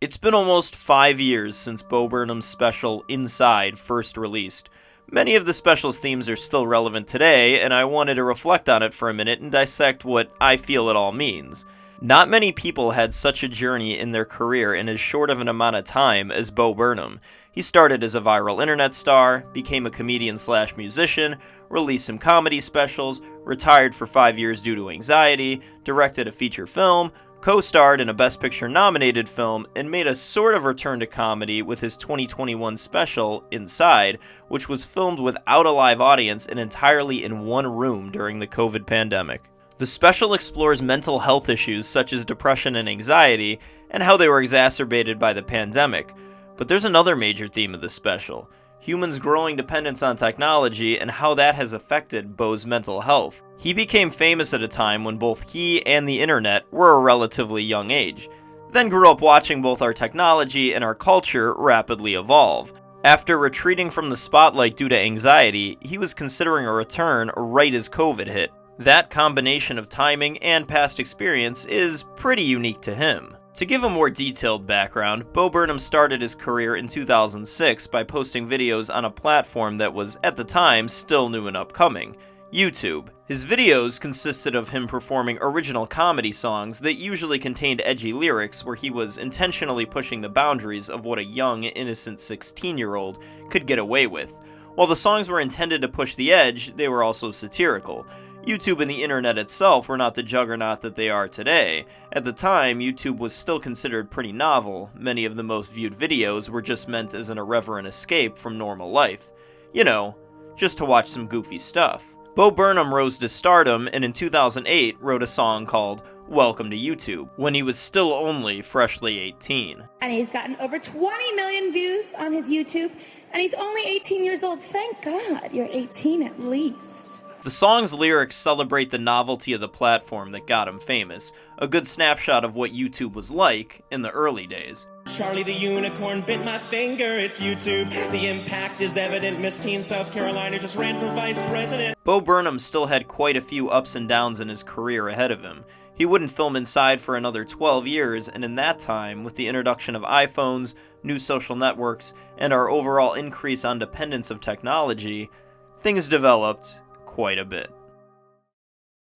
It's been almost 5 years since Bo Burnham's special Inside first released. Many of the special's themes are still relevant today, and I wanted to reflect on it for a minute and dissect what I feel it all means. Not many people had such a journey in their career in as short of an amount of time as Bo Burnham. He started as a viral internet star, became a comedian/musician, released some comedy specials, retired for 5 years due to anxiety, directed a feature film, co-starred in a Best Picture nominated film, and made a sort of return to comedy with his 2021 special, Inside, which was filmed without a live audience and entirely in one room during the COVID pandemic. The special explores mental health issues such as depression and anxiety, and how they were exacerbated by the pandemic. But there's another major theme of the special: humans' growing dependence on technology and how that has affected Bo's mental health. He became famous at a time when both he and the internet were a relatively young age, then grew up watching both our technology and our culture rapidly evolve. After retreating from the spotlight due to anxiety, he was considering a return right as COVID hit. That combination of timing and past experience is pretty unique to him. To give a more detailed background, Bo Burnham started his career in 2006 by posting videos on a platform that was, at the time, still new and upcoming: YouTube. His videos consisted of him performing original comedy songs that usually contained edgy lyrics where he was intentionally pushing the boundaries of what a young, innocent 16-year-old could get away with. While the songs were intended to push the edge, they were also satirical. YouTube and the internet itself were not the juggernaut that they are today. At the time, YouTube was still considered pretty novel. Many of the most viewed videos were just meant as an irreverent escape from normal life. You know, just to watch some goofy stuff. Bo Burnham rose to stardom and in 2008 wrote a song called Welcome to YouTube, when he was still only freshly 18. And he's gotten over 20 million views on his YouTube, and he's only 18 years old. Thank God you're 18 at least. The song's lyrics celebrate the novelty of the platform that got him famous, a good snapshot of what YouTube was like in the early days. Charlie the unicorn bit my finger, it's YouTube. The impact is evident, Miss Teen South Carolina just ran for vice president. Bo Burnham still had quite a few ups and downs in his career ahead of him. He wouldn't film Inside for another 12 years, and in that time, with the introduction of iPhones, new social networks, and our overall increase on dependence of technology, things developed quite a bit.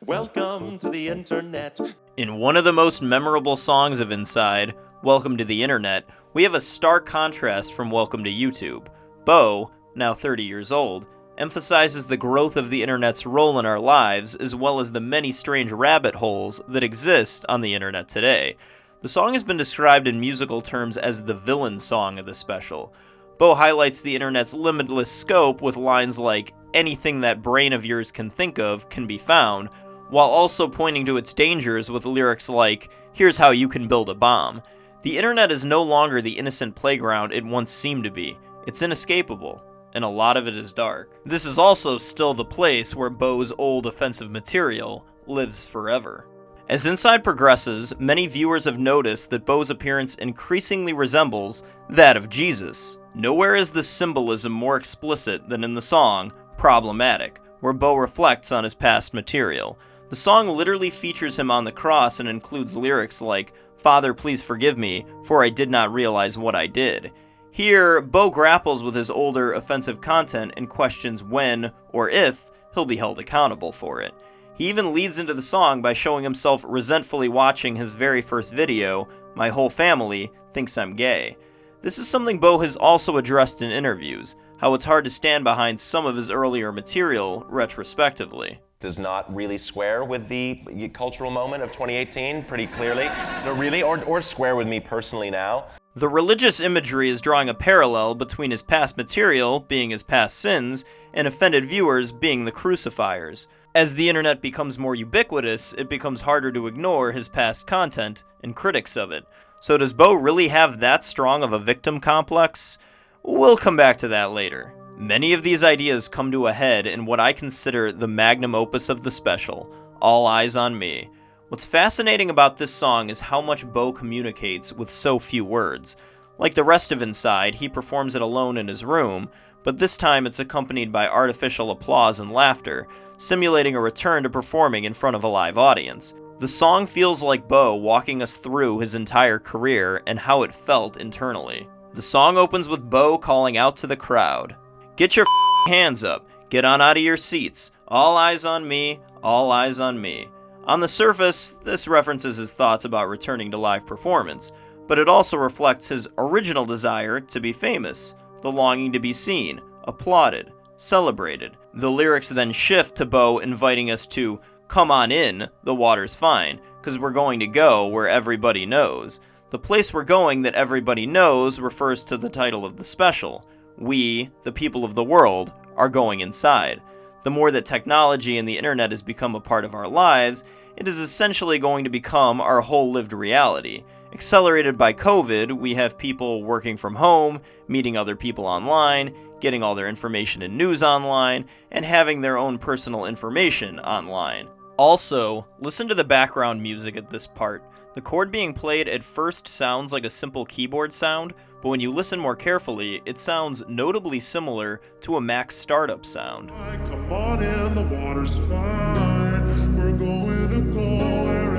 Welcome to the internet. In one of the most memorable songs of Inside, Welcome to the Internet, we have a stark contrast from Welcome to YouTube. Bo, now 30 years old, emphasizes the growth of the internet's role in our lives, as well as the many strange rabbit holes that exist on the internet today. The song has been described in musical terms as the villain song of the special. Bo highlights the internet's limitless scope with lines like, "Anything that brain of yours can think of can be found," while also pointing to its dangers with lyrics like, "Here's how you can build a bomb." The internet is no longer the innocent playground it once seemed to be. It's inescapable, and a lot of it is dark. This is also still the place where Bo's old offensive material lives forever. As Inside progresses, many viewers have noticed that Bo's appearance increasingly resembles that of Jesus. Nowhere is this symbolism more explicit than in the song Problematic, where Bo reflects on his past material. The song literally features him on the cross and includes lyrics like, "Father, please forgive me, for I did not realize what I did." Here, Bo grapples with his older offensive content and questions when, or if, he'll be held accountable for it. He even leads into the song by showing himself resentfully watching his very first video, "My Whole Family Thinks I'm Gay." This is something Bo has also addressed in interviews, how it's hard to stand behind some of his earlier material retrospectively. Does not really square with the cultural moment of 2018, pretty clearly. No, really, or square with me personally now. The religious imagery is drawing a parallel between his past material, being his past sins, and offended viewers being the crucifiers. As the internet becomes more ubiquitous, it becomes harder to ignore his past content and critics of it. So does Bo really have that strong of a victim complex? We'll come back to that later. Many of these ideas come to a head in what I consider the magnum opus of the special, All Eyes on Me. What's fascinating about this song is how much Bo communicates with so few words. Like the rest of Inside, he performs it alone in his room, but this time it's accompanied by artificial applause and laughter, simulating a return to performing in front of a live audience. The song feels like Bo walking us through his entire career and how it felt internally. The song opens with Bo calling out to the crowd, "Get your hands up, get on out of your seats, all eyes on me, all eyes on me." On the surface, this references his thoughts about returning to live performance, but it also reflects his original desire to be famous, the longing to be seen, applauded, celebrated. The lyrics then shift to Bo inviting us to come on in, the water's fine, 'cause we're going to go where everybody knows. The place we're going that everybody knows refers to the title of the special. We, the people of the world, are going inside. The more that technology and the internet has become a part of our lives, it is essentially going to become our whole lived reality. Accelerated by COVID, we have people working from home, meeting other people online, getting all their information and news online, and having their own personal information online. Also, listen to the background music at this part. The chord being played at first sounds like a simple keyboard sound, but when you listen more carefully, it sounds notably similar to a Mac startup sound. Come on in, the water's fine. We're going to go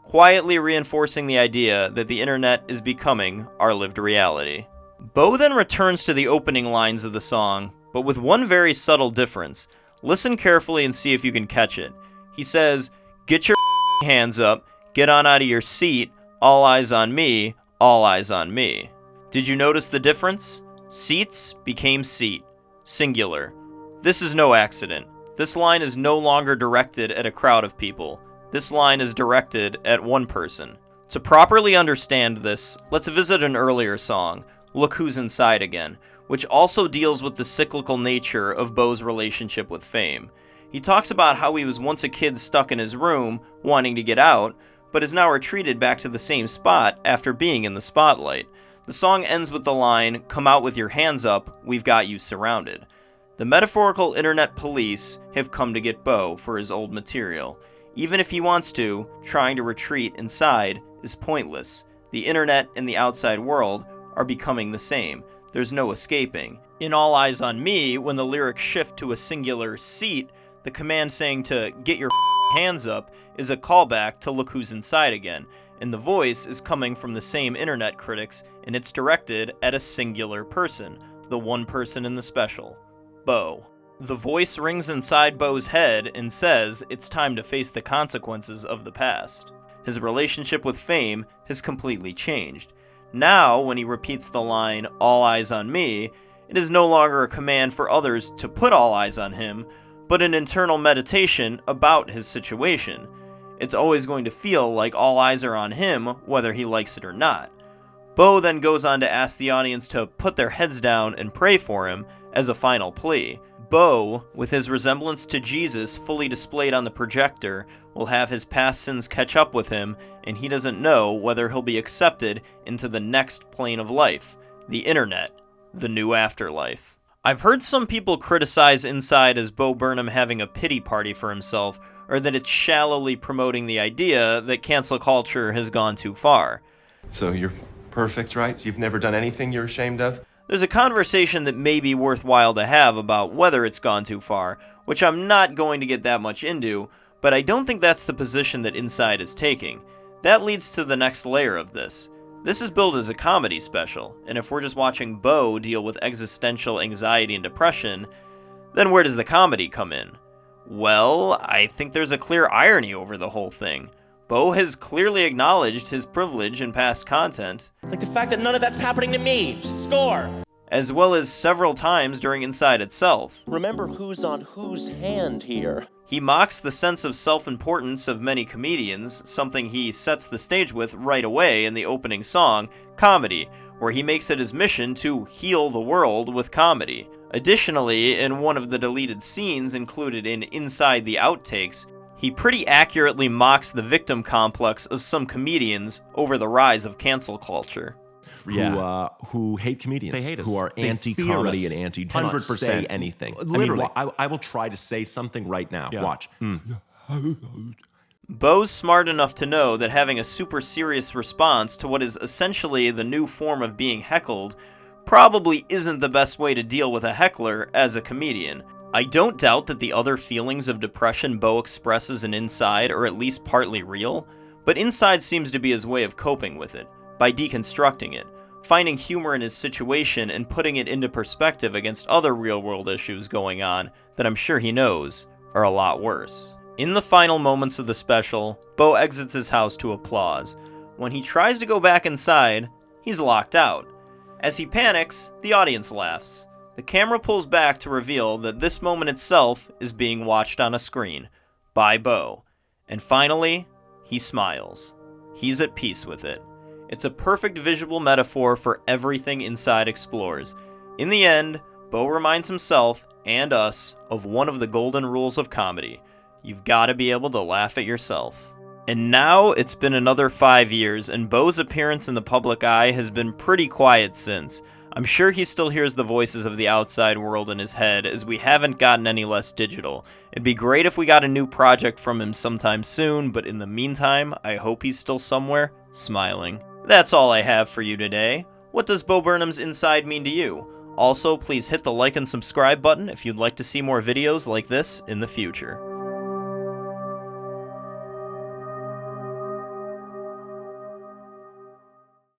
Quietly reinforcing the idea that the internet is becoming our lived reality. Bo then returns to the opening lines of the song, but with one very subtle difference. Listen carefully and see if you can catch it. He says, "Get your hands up, get on out of your seat, all eyes on me, all eyes on me." Did you notice the difference? Seats became seat, singular. This is no accident. This line is no longer directed at a crowd of people. This line is directed at one person. To properly understand this, let's visit an earlier song, Look Who's Inside Again, which also deals with the cyclical nature of Bo's relationship with fame. He talks about how he was once a kid stuck in his room, wanting to get out, but is now retreated back to the same spot after being in the spotlight. The song ends with the line, "Come out with your hands up, we've got you surrounded." The metaphorical internet police have come to get Bo for his old material. Even if he wants to, trying to retreat inside is pointless. The internet and the outside world are becoming the same. There's no escaping. In All Eyes on Me, when the lyrics shift to a singular seat, the command saying to get your hands up is a callback to Look Who's Inside Again, and the voice is coming from the same internet critics, and it's directed at a singular person, the one person in the special, Bo. The voice rings inside Bo's head and says it's time to face the consequences of the past. His relationship with fame has completely changed. Now, when he repeats the line, "All eyes on me," it is no longer a command for others to put all eyes on him, but an internal meditation about his situation. It's always going to feel like all eyes are on him, whether he likes it or not. Bo then goes on to ask the audience to put their heads down and pray for him as a final plea. Bo, with his resemblance to Jesus fully displayed on the projector, will have his past sins catch up with him, and he doesn't know whether he'll be accepted into the next plane of life, the internet, the new afterlife. I've heard some people criticize Inside as Bo Burnham having a pity party for himself, or that it's shallowly promoting the idea that cancel culture has gone too far. So you're perfect, right? You've never done anything you're ashamed of? There's a conversation that may be worthwhile to have about whether it's gone too far, which I'm not going to get that much into, but I don't think that's the position that Inside is taking. That leads to the next layer of this. This is billed as a comedy special, and if we're just watching Bo deal with existential anxiety and depression, then where does the comedy come in? Well, I think there's a clear irony over the whole thing. Bo has clearly acknowledged his privilege in past content, Like the fact that none of that's happening to me. Score! as well as several times during Inside itself. Remember who's on whose hand here. He mocks the sense of self-importance of many comedians, something he sets the stage with right away in the opening song, Comedy, where he makes it his mission to heal the world with comedy. Additionally, in one of the deleted scenes included in Inside the Outtakes, he pretty accurately mocks the victim complex of some comedians over the rise of cancel culture. Who hate comedians. They hate us. Who are They anti-comedy fear us. and do not 100%. say anything. Literally. I will try to say something right now. Yeah. Watch. Bo's smart enough to know that having a super serious response to what is essentially the new form of being heckled probably isn't the best way to deal with a heckler as a comedian. I don't doubt that the other feelings of depression Bo expresses in Inside are at least partly real, but Inside seems to be his way of coping with it, by deconstructing it, finding humor in his situation and putting it into perspective against other real-world issues going on that I'm sure he knows are a lot worse. In the final moments of the special, Bo exits his house to applause. When he tries to go back inside, he's locked out. As he panics, the audience laughs. The camera pulls back to reveal that this moment itself is being watched on a screen by Bo. And finally, he smiles. He's at peace with it. It's a perfect visual metaphor for everything Inside explores. In the end, Bo reminds himself and us of one of the golden rules of comedy. You've got to be able to laugh at yourself. And now it's been another 5 years, and Bo's appearance in the public eye has been pretty quiet since. I'm sure he still hears the voices of the outside world in his head, as we haven't gotten any less digital. It'd be great if we got a new project from him sometime soon, but in the meantime, I hope he's still somewhere, smiling. That's all I have for you today. What does Bo Burnham's Inside mean to you? Also, please hit the like and subscribe button if you'd like to see more videos like this in the future.